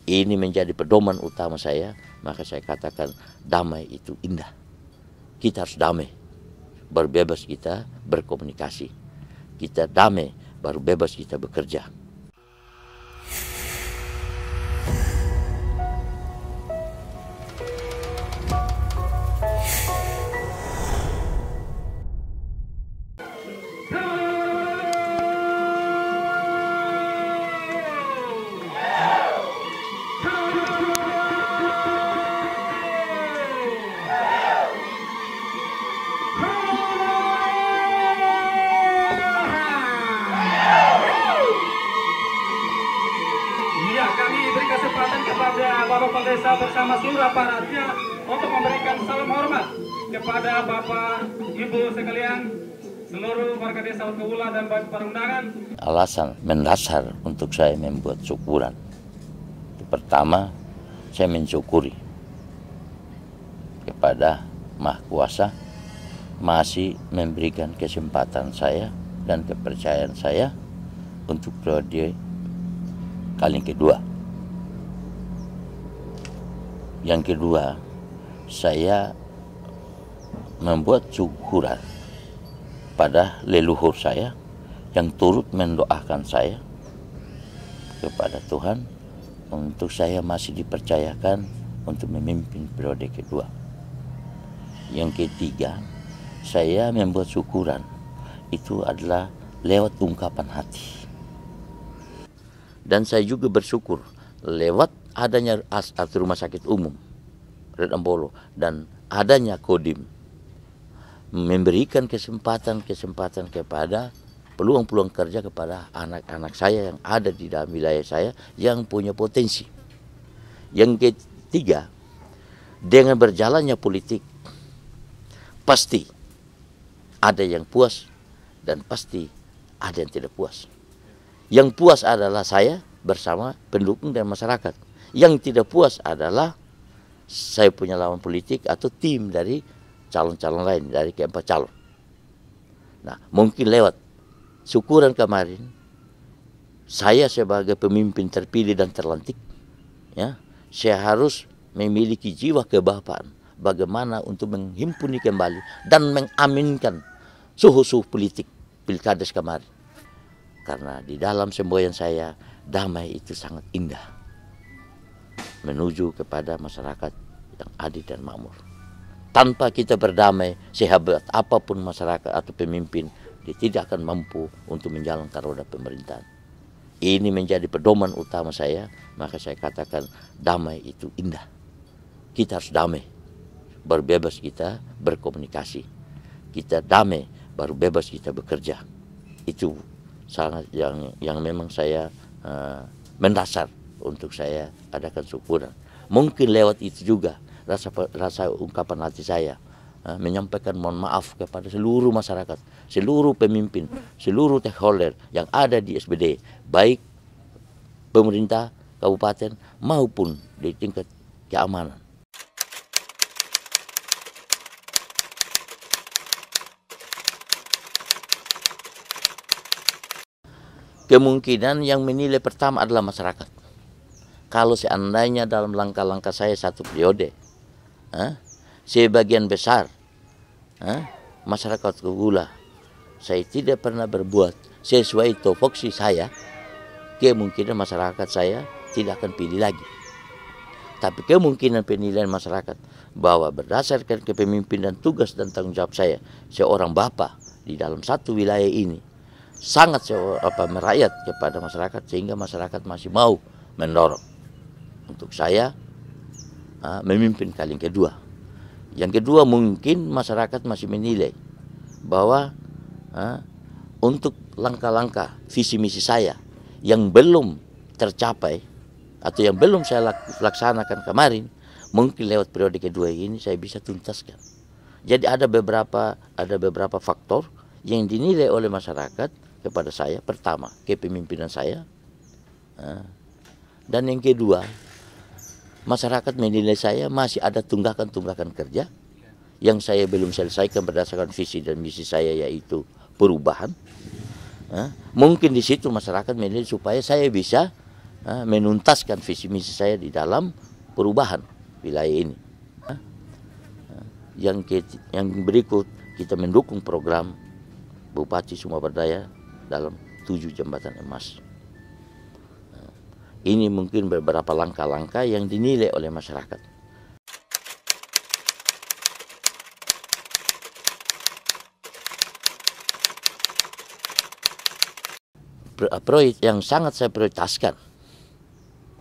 Ini menjadi pedoman utama saya, maka saya katakan damai itu indah. Kita harus damai, baru bebas kita berkomunikasi. Kita damai, baru bebas kita bekerja. Kepada Bapak Kepala Desa bersama seluruh aparatnya untuk memberikan salam hormat kepada Bapak, Ibu sekalian, seluruh warga desa Utkawula dan bagi perundangan. Alasan mendasar untuk saya membuat syukuran. Pertama, saya mensyukuri kepada Maha Kuasa masih memberikan kesempatan saya dan kepercayaan saya untuk periode kali kedua. Yang kedua, saya membuat syukuran pada leluhur saya yang turut mendoakan saya kepada Tuhan untuk saya masih dipercayakan untuk memimpin periode kedua. Yang ketiga, saya membuat syukuran itu adalah lewat ungkapan hati. Dan saya juga bersyukur lewat adanya atau rumah sakit umum Red Ambolo dan adanya Kodim memberikan kesempatan kepada peluang-peluang kerja kepada anak-anak saya yang ada di dalam wilayah saya yang punya potensi. Yang ketiga, dengan berjalannya politik pasti ada yang puas dan pasti ada yang tidak puas. Yang puas adalah saya bersama pendukung dan masyarakat. Yang tidak puas adalah saya punya lawan politik atau tim dari calon-calon lain, dari keempat calon. Nah, mungkin lewat syukuran kemarin, saya sebagai pemimpin terpilih dan terlantik, ya, saya harus memiliki jiwa kebapaan bagaimana untuk menghimpuni kembali dan mengaminkan suhu-suhu politik pilkades kemarin. Karena di dalam semboyan saya, damai itu sangat indah. Menuju kepada masyarakat yang adil dan makmur. Tanpa kita berdamai, sehebat apapun masyarakat atau pemimpin, dia tidak akan mampu untuk menjalankan roda pemerintahan. Ini menjadi pedoman utama saya, maka saya katakan damai itu indah. Kita harus damai, baru bebas kita berkomunikasi. Kita damai, baru bebas kita bekerja. Itu sangat yang memang saya mendasar untuk saya adakan syukuran. Mungkin lewat itu juga rasa ungkapan hati saya menyampaikan mohon maaf kepada seluruh masyarakat, seluruh pemimpin, seluruh stakeholder yang ada di SBD, baik pemerintah kabupaten maupun di tingkat keamanan. Kemungkinan yang menilai pertama adalah masyarakat. Kalau seandainya dalam langkah-langkah saya satu periode, sebagian besar masyarakat Utkawula saya tidak pernah berbuat sesuai topoksi saya, kemungkinan masyarakat saya tidak akan pilih lagi. Tapi kemungkinan penilaian masyarakat bahwa berdasarkan kepemimpinan tugas dan tanggung jawab saya seorang bapak di dalam satu wilayah ini sangat merakyat kepada masyarakat sehingga masyarakat masih mau mendorong untuk saya memimpin kali kedua. Yang kedua, mungkin masyarakat masih menilai bahwa untuk langkah-langkah visi misi saya yang belum tercapai atau yang belum saya laksanakan kemarin, mungkin lewat periode kedua ini saya bisa tuntaskan. Jadi ada beberapa faktor yang dinilai oleh masyarakat kepada saya. Pertama, kepemimpinan saya, dan yang kedua, masyarakat menilai saya masih ada tunggakan-tunggakan kerja yang saya belum selesaikan berdasarkan visi dan misi saya, yaitu perubahan. Mungkin di situ masyarakat menilai supaya saya bisa menuntaskan visi misi saya di dalam perubahan wilayah ini. Yang berikut, kita mendukung program Bupati Sumber Daya dalam 7 jembatan emas. Ini mungkin beberapa langkah-langkah yang dinilai oleh masyarakat. Proyek yang sangat saya prioritaskan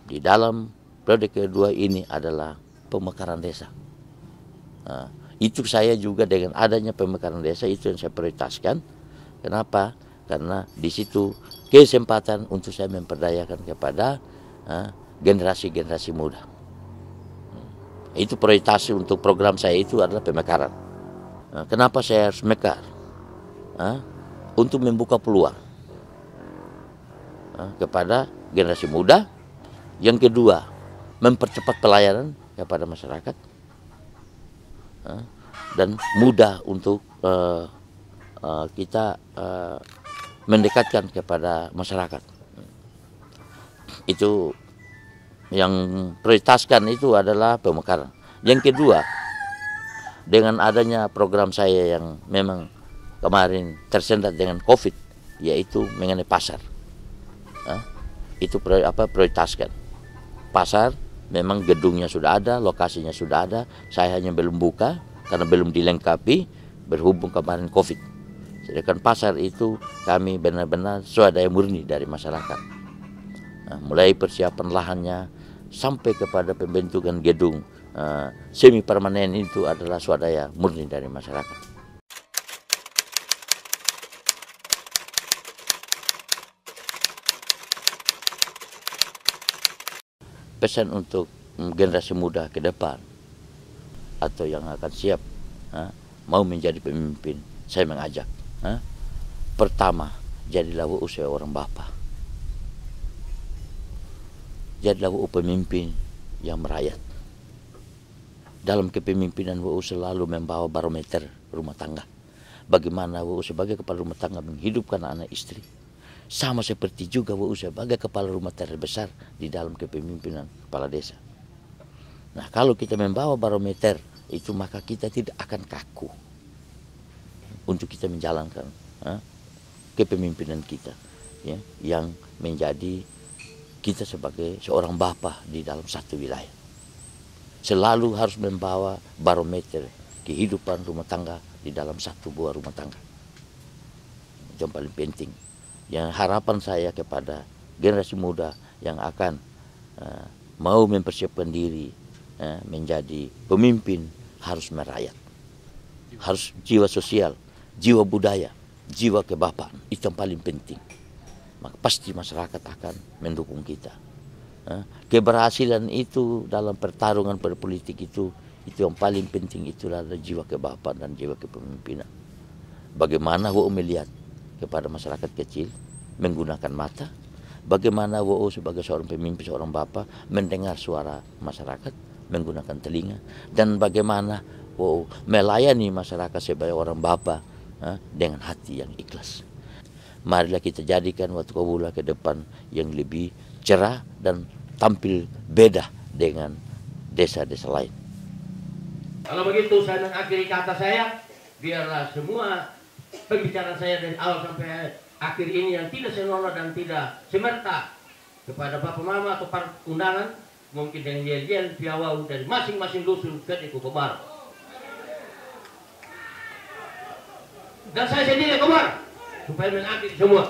di dalam periode kedua ini adalah pemekaran desa. Itu saya juga dengan adanya pemekaran desa itu yang saya prioritaskan. Kenapa? Karena di situ kesempatan untuk saya memperdayakan kepada generasi-generasi muda. Itu prioritas untuk program saya itu adalah pemekaran. Kenapa saya harus mekar? Untuk membuka peluang kepada generasi muda. Yang kedua, mempercepat pelayanan kepada masyarakat dan mudah untuk kita mendekatkan kepada masyarakat. Itu yang prioritaskan itu adalah pemekaran. Yang kedua, dengan adanya program saya yang memang kemarin tersendat dengan COVID, yaitu mengenai pasar. Itu prioritaskan. Pasar memang gedungnya sudah ada, lokasinya sudah ada, saya hanya belum buka karena belum dilengkapi berhubung kemarin COVID. Sedangkan pasar itu kami benar-benar swadaya murni dari masyarakat. Mulai persiapan lahannya sampai kepada pembentukan gedung semi permanen itu adalah swadaya murni dari masyarakat. Pesan untuk generasi muda ke depan atau yang akan siap mau menjadi pemimpin, saya mengajak. Pertama, jadilah usia orang bapa. Jadilah pemimpin yang merayat. Dalam kepemimpinan selalu membawa barometer rumah tangga. Bagaimana sebagai kepala rumah tangga menghidupkan anak istri. Sama seperti juga sebagai kepala rumah terbesar di dalam kepemimpinan kepala desa. Nah, kalau kita membawa barometer itu, maka kita tidak akan kaku untuk kita menjalankan kepemimpinan kita, ya, yang menjadi kita sebagai seorang bapa di dalam satu wilayah. Selalu harus membawa barometer kehidupan rumah tangga di dalam satu buah rumah tangga. Yang paling penting. Yang harapan saya kepada generasi muda yang akan mau mempersiapkan diri menjadi pemimpin harus merayat. Harus jiwa sosial, jiwa budaya, jiwa kebapaan. Itu yang paling penting. Maka pasti masyarakat akan mendukung kita. Keberhasilan itu dalam pertarungan berpolitik itu yang paling penting itulah jiwa kebapaan dan jiwa kepemimpinan. Bagaimana melihat kepada masyarakat kecil menggunakan mata, bagaimana sebagai seorang pemimpin, seorang bapa mendengar suara masyarakat menggunakan telinga, dan bagaimana melayani masyarakat sebagai orang bapa dengan hati yang ikhlas. Marilah kita jadikan waktu Kobula ke depan yang lebih cerah dan tampil beda dengan desa-desa lain. Kalau begitu saya mengakhiri kata saya, biarlah semua pembicaraan saya dari awal sampai akhir ini yang tidak senonoh dan tidak semerta kepada Bapak Mama atau para undangan, mungkin dengan yel-yel piawau dari masing-masing dusun ke Kobar. Dan saya sendiri Kobar supaya mengakhiri semua.